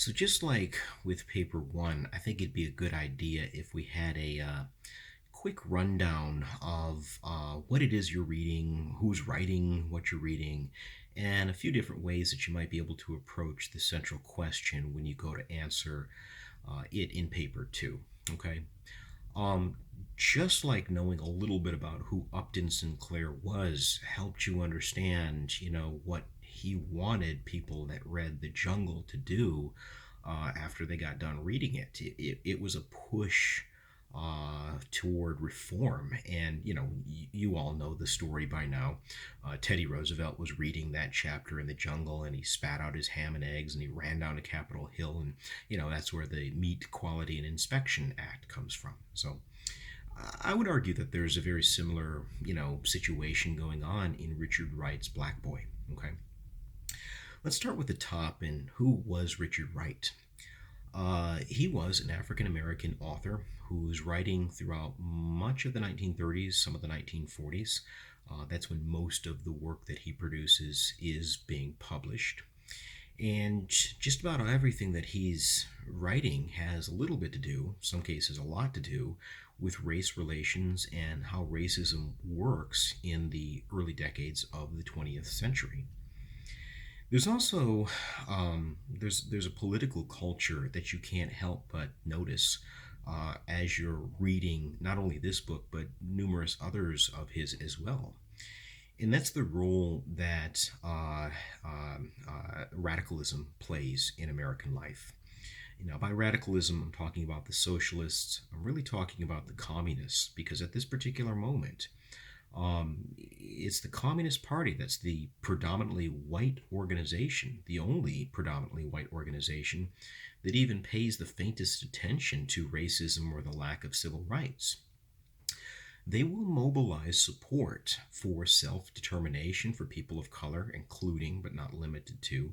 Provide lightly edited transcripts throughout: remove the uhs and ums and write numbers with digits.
So, just like with paper one, I think it'd be a good idea if we had a quick rundown of what it is you're reading, who's writing what you're reading, and a few different ways that you might be able to approach the central question when you go to answer it in paper two. Okay? Um, just like knowing a little bit about who Upton Sinclair was helped you understand, what he wanted people that read The Jungle to do after they got done reading it. It was a push toward reform. And, you all know the story by now. Teddy Roosevelt was reading that chapter in The Jungle, and he spat out his ham and eggs and he ran down to Capitol Hill. And, that's where the Meat Quality and Inspection Act comes from. So I would argue that there's a very similar, situation going on in Richard Wright's Black Boy. Okay. Let's start with the top. And who was Richard Wright? He was an African American author who was writing throughout much of the 1930s, some of the 1940s. That's when most of the work that he produces is being published. And just about everything that he's writing has a little bit to do, some cases a lot to do, with race relations and how racism works in the early decades of the 20th century. There's also there's a political culture that you can't help but notice as you're reading not only this book but numerous others of his as well, and that's the role that radicalism plays in American life. By radicalism, I'm talking about the socialists. I'm really talking about the communists because at this particular moment, it's the Communist Party that's the predominantly white organization, the only predominantly white organization that even pays the faintest attention to racism or the lack of civil rights. They will mobilize support for self determination for people of color, including but not limited to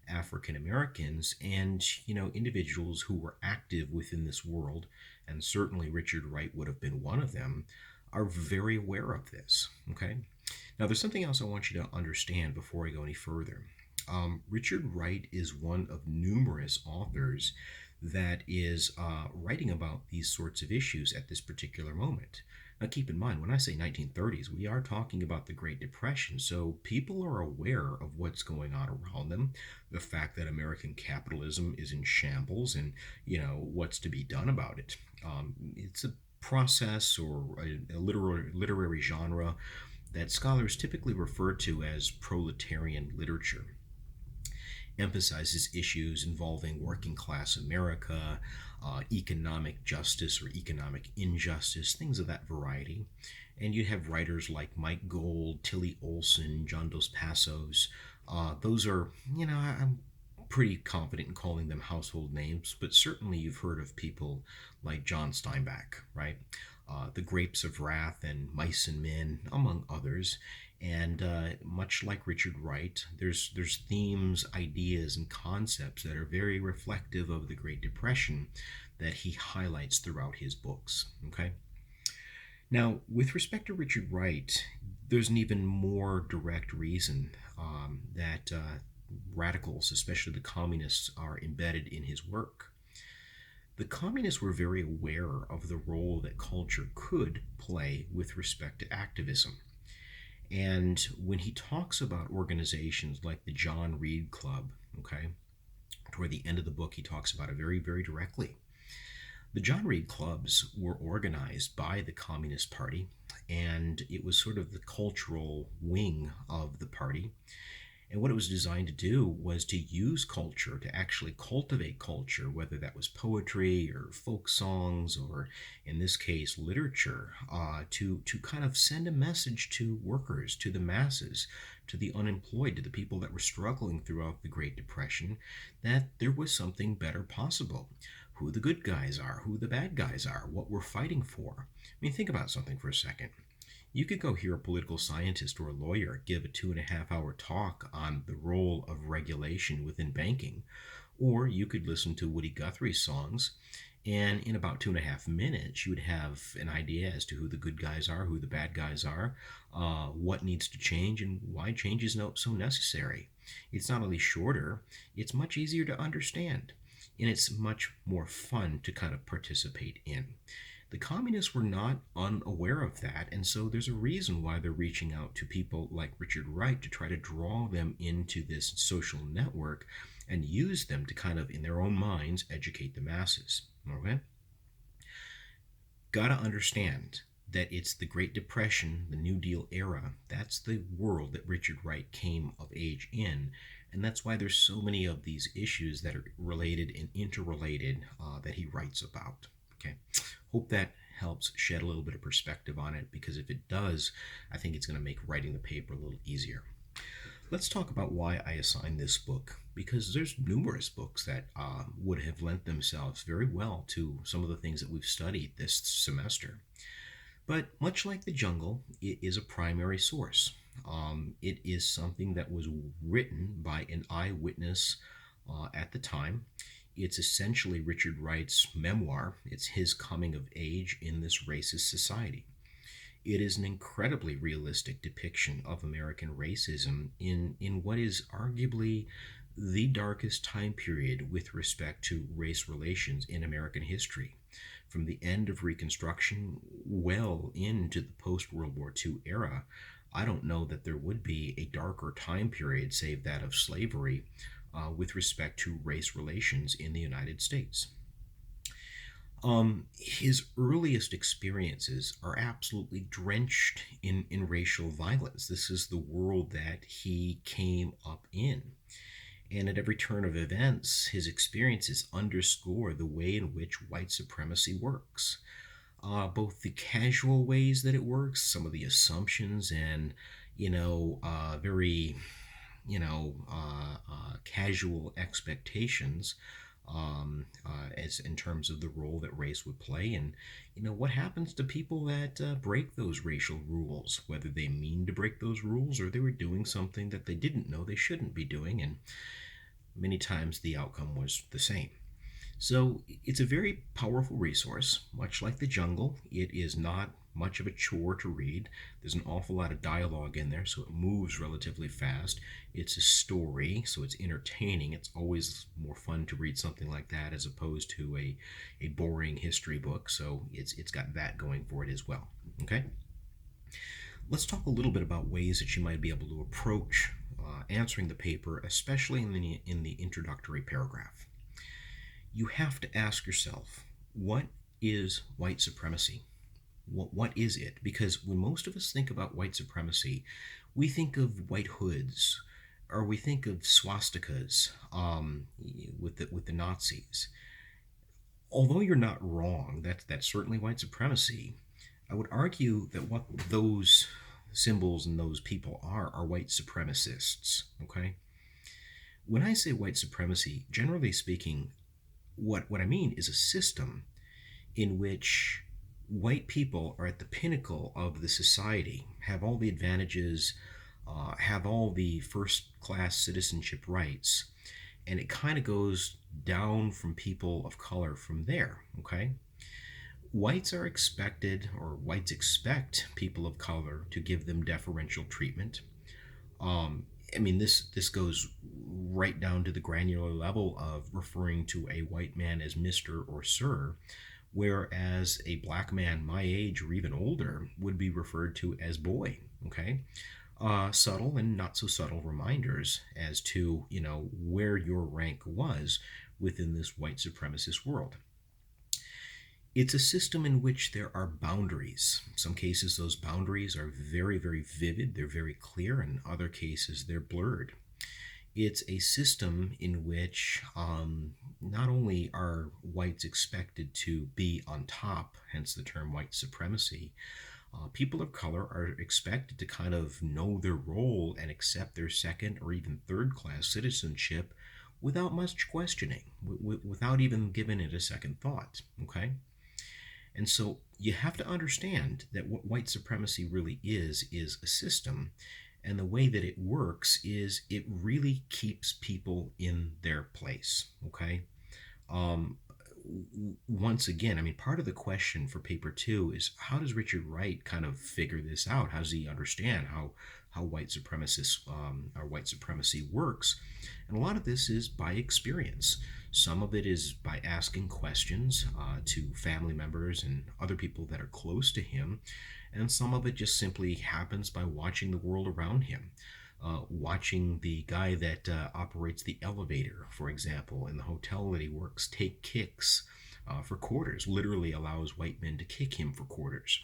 African Americans and individuals who were active within this world, and certainly Richard Wright would have been one of them, are very aware of this. Okay. Now, there's something else I want you to understand before I go any further. Richard Wright is one of numerous authors that is writing about these sorts of issues at this particular moment. Now, keep in mind, when I say 1930s, we are talking about the Great Depression, so people are aware of what's going on around them, the fact that American capitalism is in shambles, and what's to be done about it. It's a process or a literary genre that scholars typically refer to as proletarian literature. Emphasizes issues involving working class America, economic justice or economic injustice, things of that variety. And you have writers like Mike Gold, Tilly Olson, John Dos Passos. Those are, I'm pretty confident in calling them household names, but certainly you've heard of people like John Steinbeck, right? The Grapes of Wrath and Mice and Men, among others. And much like Richard Wright, there's themes, ideas, and concepts that are very reflective of the Great Depression that he highlights throughout his books. Okay. Now, with respect to Richard Wright, there's an even more direct reason that radicals, especially the communists, are embedded in his work. The communists were very aware of the role that culture could play with respect to activism. And when he talks about organizations like the John Reed Club, okay, toward the end of the book, he talks about it very, very directly. The John Reed Clubs were organized by the Communist Party, and it was sort of the cultural wing of the party. And what it was designed to do was to use culture, to actually cultivate culture, whether that was poetry or folk songs or, in this case, literature, to kind of send a message to workers, to the masses, to the unemployed, to the people that were struggling throughout the Great Depression, that there was something better possible. Who the good guys are, who the bad guys are, what we're fighting for. I mean, think about something for a second. You could go hear a political scientist or a lawyer give a 2.5 hour talk on the role of regulation within banking, or you could listen to Woody Guthrie's songs, and in about 2.5 minutes, you would have an idea as to who the good guys are, who the bad guys are, what needs to change, and why change is so necessary. It's not only shorter, it's much easier to understand. and it's much more fun to kind of participate in. The communists were not unaware of that, and so there's a reason why they're reaching out to people like Richard Wright to try to draw them into this social network and use them to kind of, in their own minds, educate the masses. Okay? Gotta understand that it's the Great Depression, the New Deal era. That's the world that Richard Wright came of age in. And that's why there's so many of these issues that are related and interrelated that he writes about. Okay. Hope that helps shed a little bit of perspective on it, because if it does, I think it's going to make writing the paper a little easier. Let's talk about why I assigned this book, because there's numerous books that would have lent themselves very well to some of the things that we've studied this semester. But much like The Jungle, it is a primary source. It is something that was written by an eyewitness at the time. It's essentially Richard Wright's memoir. It's his coming of age in this racist society. It is an incredibly realistic depiction of American racism in what is arguably the darkest time period with respect to race relations in American history. From the end of Reconstruction well into the post World War II era, I don't know that there would be a darker time period, save that of slavery, with respect to race relations in the United States. His earliest experiences are absolutely drenched in racial violence. This is the world that he came up in. And at every turn of events, his experiences underscore the way in which white supremacy works. Both the casual ways that it works, some of the assumptions and, very, casual expectations as in terms of the role that race would play, and what happens to people that break those racial rules, whether they mean to break those rules or they were doing something that they didn't know they shouldn't be doing, and many times the outcome was the same. So it's a very powerful resource. Much like The Jungle, it is not much of a chore to read. There's an awful lot of dialogue in there, so it moves relatively fast. It's a story, so it's entertaining. It's always more fun to read something like that as opposed to a boring history book, so it's got that going for it as well. Okay? Let's talk a little bit about ways that you might be able to approach answering the paper, especially in the introductory paragraph. You have to ask yourself, what is white supremacy? What is it? Because when most of us think about white supremacy, we think of white hoods, or we think of swastikas with the Nazis. Although you're not wrong, that's certainly white supremacy. I would argue that what those symbols and those people are white supremacists. Okay. When I say white supremacy, generally speaking, what I mean is a system in which white people are at the pinnacle of the society, have all the advantages, have all the first class citizenship rights, and it kind of goes down from people of color from there. Okay? Whites are expected, or whites expect people of color to give them deferential treatment. This goes right down to the granular level of referring to a white man as Mr. or Sir, whereas a black man my age or even older would be referred to as boy. Okay, subtle and not so subtle reminders as to where your rank was within this white supremacist world. It's a system in which there are boundaries. In some cases, those boundaries are very, very vivid, they're very clear. In other cases, they're blurred. It's a system in which not only are whites expected to be on top, hence the term white supremacy, people of color are expected to kind of know their role and accept their second or even third class citizenship without much questioning, without even giving it a second thought. Okay? And so you have to understand that what white supremacy really is a system. And the way that it works is it really keeps people in their place. Okay? Once again, part of the question for paper 2 is, how does Richard Wright kind of figure this out? How does he understand how white supremacists or white supremacy works? And a lot of this is by experience. Some of it is by asking questions to family members and other people that are close to him, and some of it just simply happens by watching the world around him. Watching the guy that operates the elevator, for example, in the hotel that he works, take kicks for quarters, literally allows white men to kick him for quarters.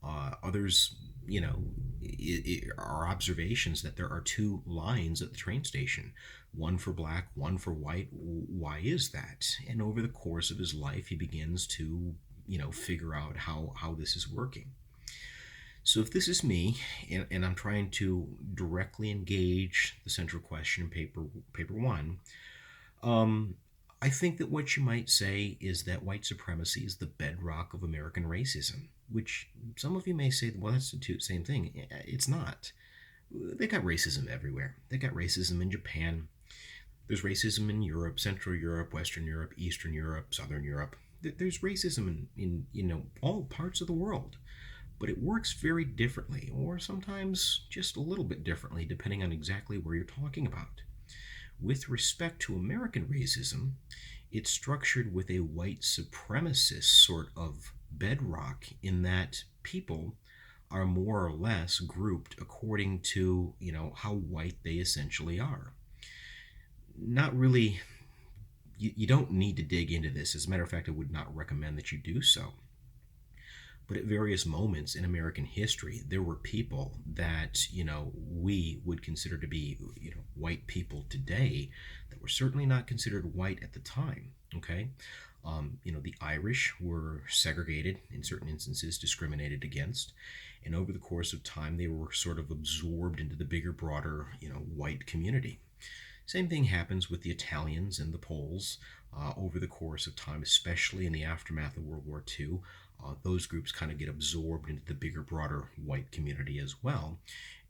Others, are observations that there are two lines at the train station, one for black, one for white. Why is that? And over the course of his life, he begins to, figure out how this is working. So if this is me, and I'm trying to directly engage the central question in paper one, um, I think that what you might say is that white supremacy is the bedrock of American racism, which some of you may say, well, that's the same thing. It's not. They got racism everywhere. They got racism in Japan. There's racism in Europe, Central Europe, Western Europe, Eastern Europe, Southern Europe. There's racism in all parts of the world, but it works very differently, or sometimes just a little bit differently, depending on exactly where you're talking about. With respect to American racism, it's structured with a white supremacist sort of bedrock in that people are more or less grouped according to, how white they essentially are. Not really, you don't need to dig into this. As a matter of fact, I would not recommend that you do so. But at various moments in American history, there were people that, we would consider to be, white people today that were certainly not considered white at the time. Okay. The Irish were segregated, in certain instances, discriminated against. And over the course of time, they were sort of absorbed into the bigger, broader, white community. Same thing happens with the Italians and the Poles over the course of time, especially in the aftermath of World War II. Those groups kind of get absorbed into the bigger, broader white community as well.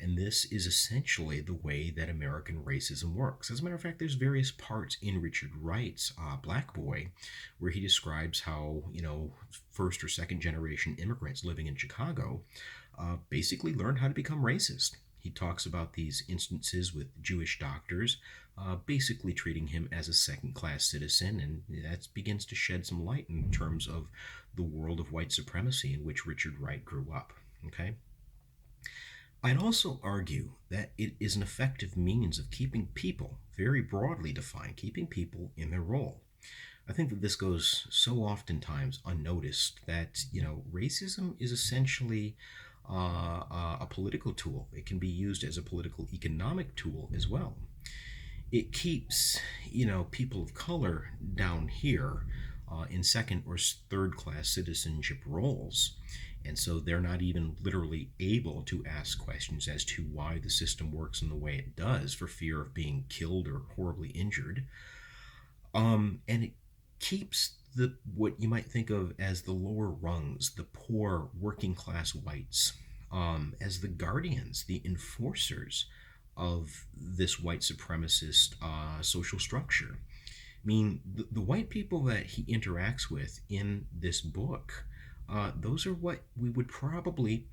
And this is essentially the way that American racism works. As a matter of fact, there's various parts in Richard Wright's Black Boy where he describes how, first or second generation immigrants living in Chicago basically learned how to become racist. He talks about these instances with Jewish doctors basically treating him as a second-class citizen, and that begins to shed some light in terms of the world of white supremacy in which Richard Wright grew up. Okay? I'd also argue that it is an effective means of keeping people, very broadly defined, keeping people in their role. I think that this goes so oftentimes unnoticed that, racism is essentially a political tool. It can be used as a political economic tool as well. It keeps, people of color down here in second or third class citizenship roles. And so they're not even literally able to ask questions as to why the system works in the way it does for fear of being killed or horribly injured. And it keeps what you might think of as the lower rungs, the poor working class whites, as the guardians, the enforcers of this white supremacist social structure. I mean, the white people that he interacts with in this book, those are what we would probably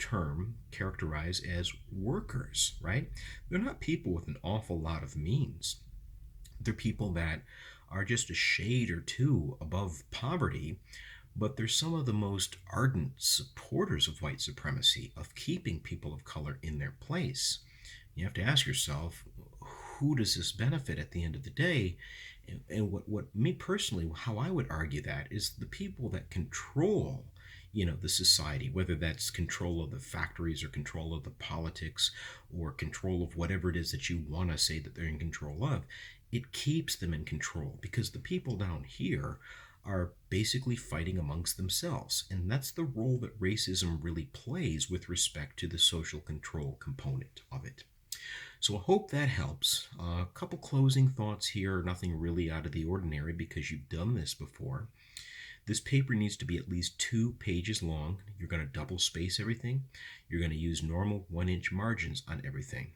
characterize as workers, right? They're not people with an awful lot of means. They're people that are just a shade or two above poverty, but they're some of the most ardent supporters of white supremacy, of keeping people of color in their place. You have to ask yourself, who does this benefit at the end of the day? And what me personally, how I would argue that is the people that control, the society, whether that's control of the factories or control of the politics or control of whatever it is that you want to say that they're in control of. It keeps them in control because the people down here are basically fighting amongst themselves. And that's the role that racism really plays with respect to the social control component of it. So I hope that helps. A couple closing thoughts here, nothing really out of the ordinary because you've done this before. This paper needs to be at least 2 pages long. You're going to double space everything. You're going to use normal 1-inch margins on everything.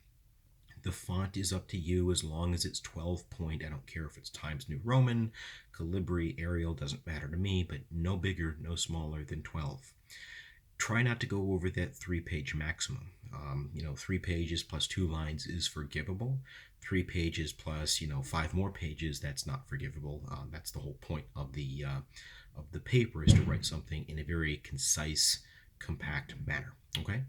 The font is up to you as long as it's 12 point. I don't care if it's Times New Roman, Calibri, Arial, doesn't matter to me, but no bigger, no smaller than 12. Try not to go over that 3-page maximum. 3 pages plus 2 lines is forgivable. 3 pages plus 5 more pages, that's not forgivable. That's the whole point of the paper, is to write something in a very concise, compact manner. Okay.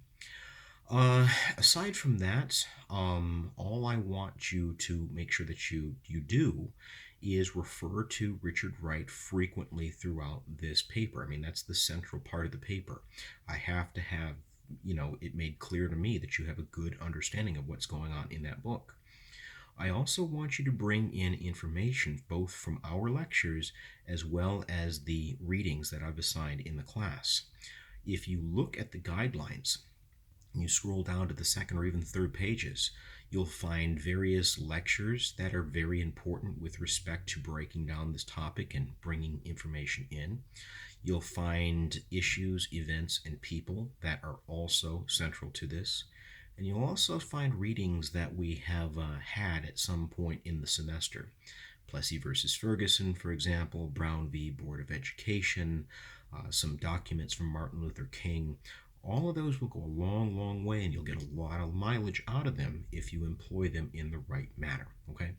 Aside from that, all I want you to make sure that you do is refer to Richard Wright frequently throughout this paper. I mean, that's the central part of the paper. I have to have it made clear to me that you have a good understanding of what's going on in that book. I also want you to bring in information both from our lectures as well as the readings that I've assigned in the class. If you look at the guidelines, and you scroll down to the second or even third pages, you'll find various lectures that are very important with respect to breaking down this topic and bringing information in. You'll find issues, events, and people that are also central to this. And you'll also find readings that we have had at some point in the semester. Plessy versus Ferguson, for example, Brown v. Board of Education, some documents from Martin Luther King. All of those will go a long, long way, and you'll get a lot of mileage out of them if you employ them in the right manner, okay?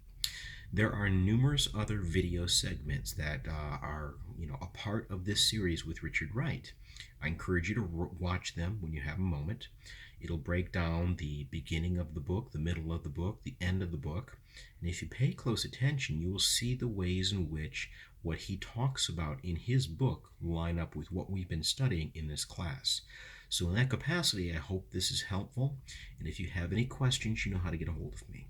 There are numerous other video segments that are, a part of this series with Richard Wright. I encourage you to watch them when you have a moment. It'll break down the beginning of the book, the middle of the book, the end of the book. And if you pay close attention, you will see the ways in which what he talks about in his book line up with what we've been studying in this class. So in that capacity, I hope this is helpful. And if you have any questions, you know how to get a hold of me.